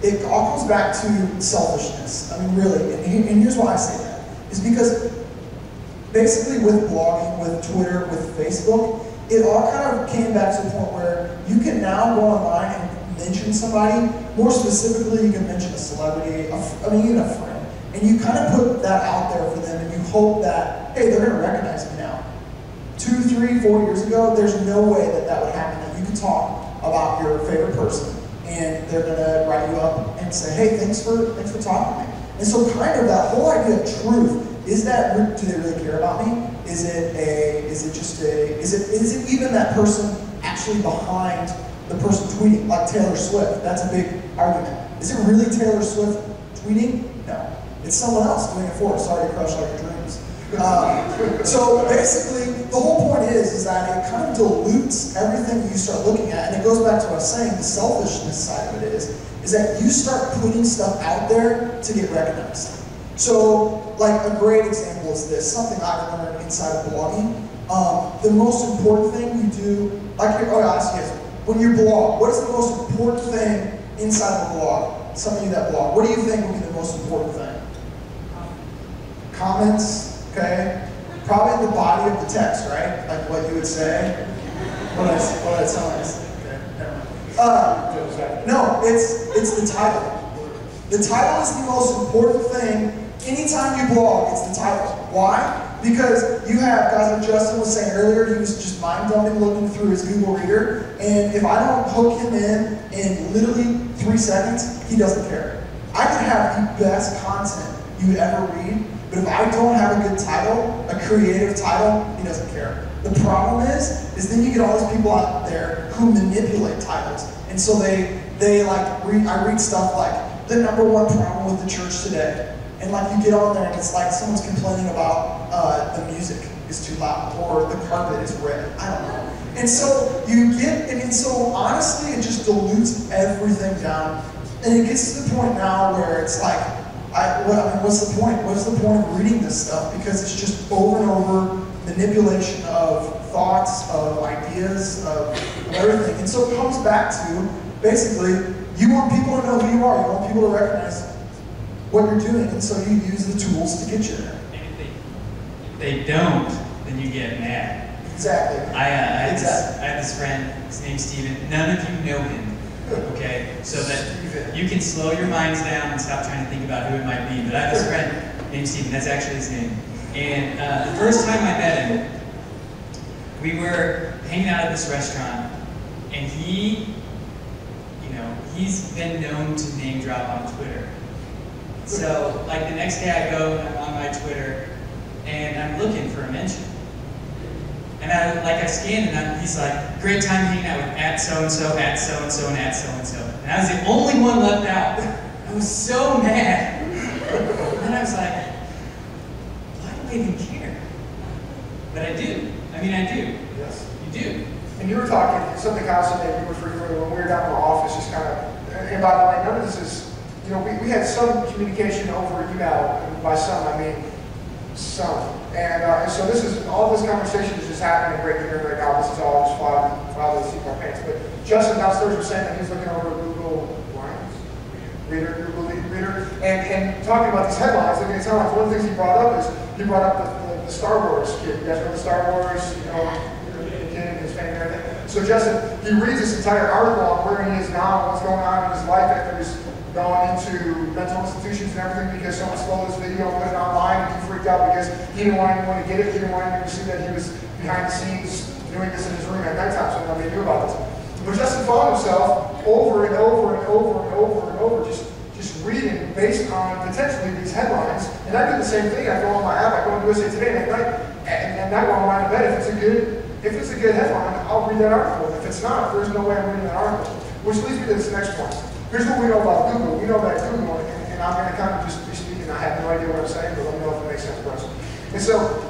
it all comes back to selfishness. I mean, really, and here's why I say that. Is because basically with blogging, with Twitter, with Facebook, it all kind of came back to the point where you can now go online and mention somebody. More specifically, you can mention a celebrity, even a friend. And you kind of put that out there for them, and you hope that, hey, they're going to recognize me now. 2, 3, 4 years ago, there's no way that that would happen, that you could talk about your favorite person, and they're going to write you up and say, hey, thanks for talking to me. And so kind of that whole idea of truth, do they really care about me? Is it even that person actually behind the person tweeting, like Taylor Swift? That's a big argument. Is it really Taylor Swift tweeting? No. It's someone else doing it for us. Sorry to crush all your dreams. So basically, the whole point is that it kind of dilutes everything you start looking at, and it goes back to what I was saying, the selfishness side of it is that you start putting stuff out there to get recognized. So, like a great example is this, something I learned inside of blogging. The most important thing you do, I'll ask you guys, when you blog, what is the most important thing inside of a blog? Some of you that blog, what do you think would be the most important thing? Comments, okay? Probably the body of the text, right? Like what you would say. What I tell us. Okay, never mind. No, it's the title. The title is the most important thing. Anytime you blog, it's the title. Why? Because you have, guys, like Justin was saying earlier, he was just mind-dumping looking through his Google Reader, and if I don't hook him in literally 3 seconds, he doesn't care. I could have the best content you would ever read, but if I don't have a good title, a creative title, he doesn't care. The problem is then you get all these people out there who manipulate titles, and so I read stuff like, the #1 problem with the church today. And like you get on there and it's like someone's complaining about the music is too loud or the carpet is red. I don't know. And so so honestly it just dilutes everything down. And it gets to the point now where it's like, what's the point? What's the point of reading this stuff? Because it's just over and over manipulation of thoughts, of ideas, of everything. And so it comes back to basically, you want people to know who you are. You want people to recognize what you're doing, and so you use the tools to get you there. And if they don't, then you get mad. Exactly. I had this friend, his name's Steven. None of you know him, okay? So that you can slow your minds down and stop trying to think about who it might be. But I have this friend named Steven, that's actually his name. And the first time I met him, we were hanging out at this restaurant, and he's been known to name drop on Twitter. So, like the next day I go and I'm on my Twitter and I'm looking for a mention. And I scan and he's like, great time hanging out with @so-and-so, @so-and-so, and @so-and-so. And I was the only one left out. I was so mad. And I was like, why do I even care? But I do. I do. Yes. You do. And you were talking, something constantly you were referring to when we were down in the office, just kind of, and by the way, none of this is, we had some communication over email, and by some, I mean some. And so all this conversation is just happening right here, right now. This is all just fly the seat of my pants. But Justin downstairs was saying that he's looking over Google Reader, and talking about these headlines, looking at these headlines. One of the things he brought up the Star Wars kid. You guys know the Star Wars, kid and his family and everything. So Justin, he reads this entire article on where he is now, what's going on in his life after he's gone into mental institutions and everything because someone stole this video and put it online, and he freaked out because he didn't want anyone to get it. He didn't want anyone to see that he was behind the scenes doing this in his room at nighttime, so nobody knew about this. But Justin found himself over and over and over and over and over just reading based on potentially these headlines. And I do the same thing. I go on my app, I go on USA Today, and at night while I'm lying in bed, if it's a good headline, I'll read that article. If it's not, there's no way I'm reading that article. Which leads me to this next point. Here's what we know about Google. We know that Google, and I'm going to kind of just be speaking, I have no idea what I'm saying, but let me know if it makes sense for us. And so,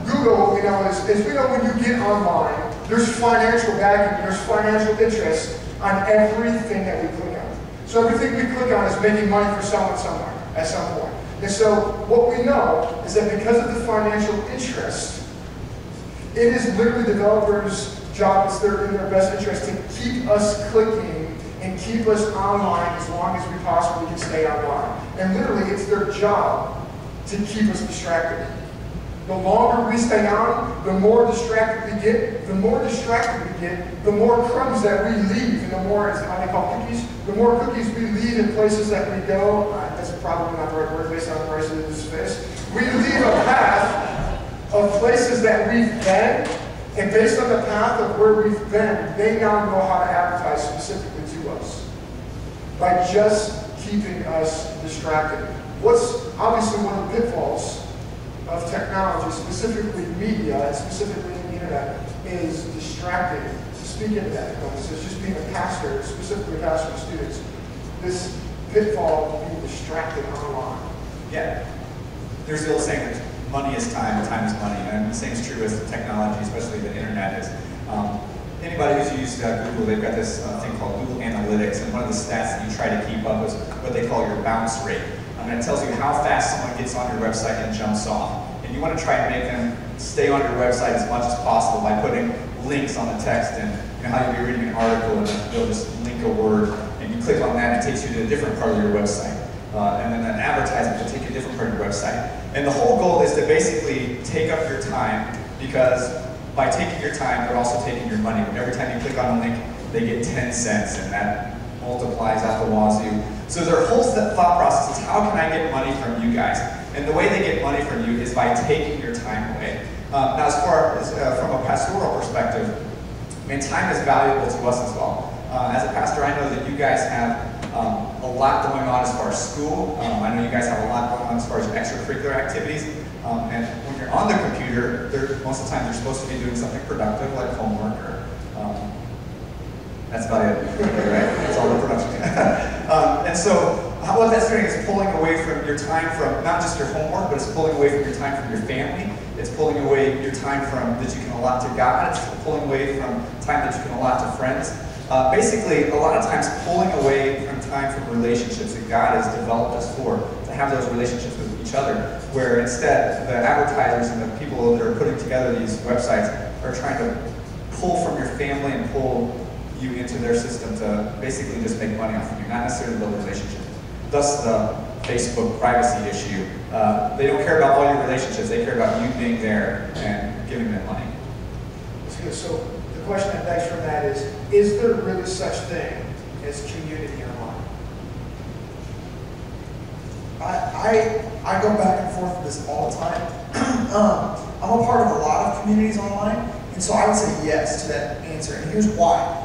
Google, is we know when you get online, there's financial backing, there's financial interest on everything that we click on. So everything we click on is making money for someone somewhere at some point. And so what we know is that because of the financial interest, it is literally developers' job, it's in their best interest to keep us clicking and keep us online as long as we possibly can stay online. And literally, it's their job to keep us distracted. The longer we stay on, the more distracted we get. The more distracted we get, the more crumbs that we leave, and the more, as how they call cookies, the more cookies we leave in places that we go. That's probably not the right word based on the price of this face. We leave a path of places that we've been, and based on the path of where we've been, they now know how to advertise specifically to us by just keeping us distracted. What's obviously one of the pitfalls of technology, specifically media, and specifically the internet, is distracting. To speak into that, it's just being a pastor, specifically a pastor to students, this pitfall of being distracted online. Yeah. There's the old saying that money is time, time is money, and the same is true as technology, especially the internet is. Anybody who's used Google, they've got this thing called Google Analytics, and one of the stats that you try to keep up is what they call your bounce rate. And it tells you how fast someone gets on your website and jumps off. And you want to try and make them stay on your website as much as possible by putting links on the text, and how you'll be reading an article and they'll just link a word, and you click on that and it takes you to a different part of your website. And then an advertisement will take you to a different part of your website. And the whole goal is to basically take up your time, because by taking your time, they're also taking your money. Every time you click on a link, they get 10 cents, and that multiplies out the wazoo. So their whole thought process is, how can I get money from you guys? And the way they get money from you is by taking your time away. Now, as far as from a pastoral perspective, I mean, time is valuable to us as well. As a pastor, I know that you guys have a lot going on as far as school. I know you guys have a lot going on as far as extracurricular activities. And when you're on the computer, most of the time you're supposed to be doing something productive, like homework, or that's about it, right? That's all the production. And so, what that's doing is pulling away from your time from not just your homework, but it's pulling away from your time from your family. It's pulling away your time from that you can allot to God. It's pulling away from time that you can allot to friends. Basically, a lot of times pulling away from time from relationships that God has developed us for, to have those relationships with each other, where instead the advertisers and the people that are putting together these websites are trying to pull from your family and pull you into their system to basically just make money off of you, not necessarily build a relationship. Thus the Facebook privacy issue. They don't care about all your relationships, they care about you being there and giving them money. So the question that begs from that is there really such thing as community online? I go back and forth with this all the time. I'm a part of a lot of communities online, and so I would say yes to that answer, and here's why.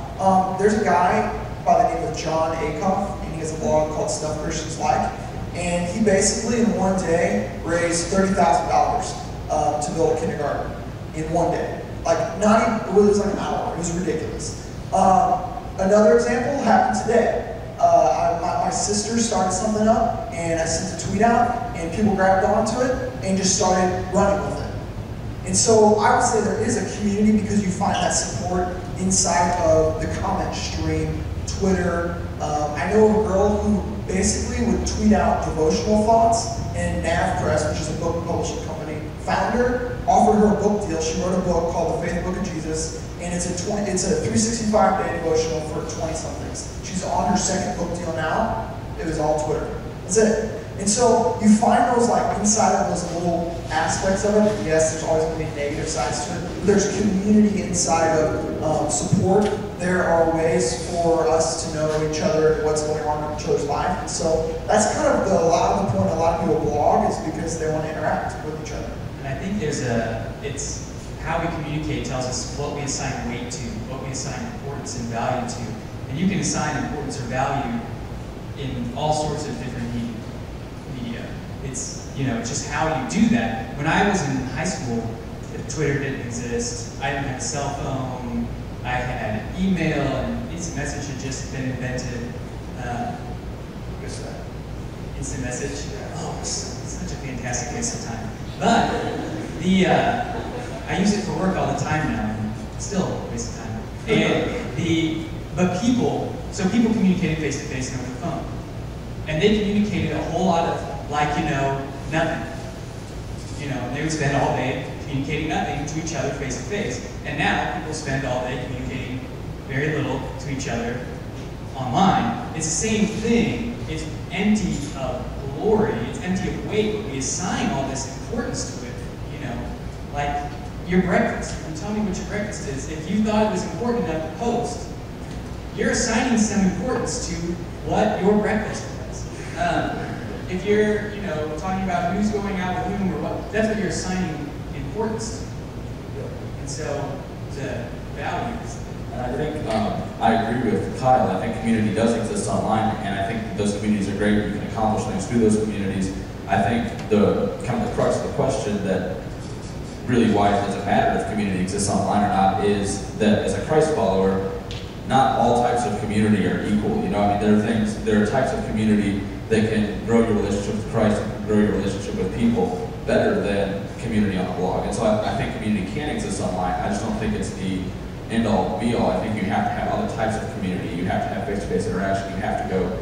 There's a guy by the name of John Acuff, and he has a blog called Stuff Christians Like, and he basically in one day raised $30,000 to build a kindergarten in one day. Like, not even, it was like an hour, it was ridiculous. Another example happened today. My sister started something up, and I sent a tweet out, and people grabbed onto it and just started running with it. And so I would say there is a community because you find that support inside of the comment stream, Twitter. I know of a girl who basically would tweet out devotional thoughts, and Nav Press, which is a book publishing company, founder offered her a book deal. She wrote a book called The Faith Book of Jesus, and it's a 365-day devotional for 20-somethings. She's on her second book deal now. It was all Twitter. That's it. And so you find those like inside of those little aspects of it. And yes, there's always going to be negative sides to it. But there's community inside of support. There are ways for us to know each other and what's going on in each other's life. And so that's kind of a lot of the point a lot of people blog is because they want to interact with each other. And I think it's how we communicate tells us what we assign weight to, what we assign importance and value to. And you can assign importance or value in all sorts of different media. It's just how you do that. When I was in high school, Twitter didn't exist. I didn't have a cell phone. I had email, and instant message had just been invented. What's that? Instant message. Oh, it's such a fantastic waste of time. But I use it for work all the time now, and still a waste of time. But people communicated face to face and over the phone, and they communicated a whole lot of nothing. They would spend all day communicating nothing to each other face to face, and now people spend all day communicating very little to each other online. It's the same thing. It's empty of glory. It's empty of weight, but we assign all this importance to it. You know, like your breakfast. You tell me what your breakfast is. If you thought it was important enough to post, you're assigning some importance to what your breakfast was. If you're, you know, talking about who's going out with whom or what, that's what you're assigning importance to. And so the values. And I think I agree with Kyle. I think community does exist online, and I think those communities are great. You can accomplish things through those communities. I think the kind of the crux of the question that really why does it matter if community exists online or not is that as a Christ follower, not all types of community are equal. You know, I mean, there are types of community that can grow your relationship with Christ and grow your relationship with people better than community on a blog. And so I think community can exist online. I just don't think it's the end all be all. I think you have to have other types of community. You have to have face-to-face interaction. You have to go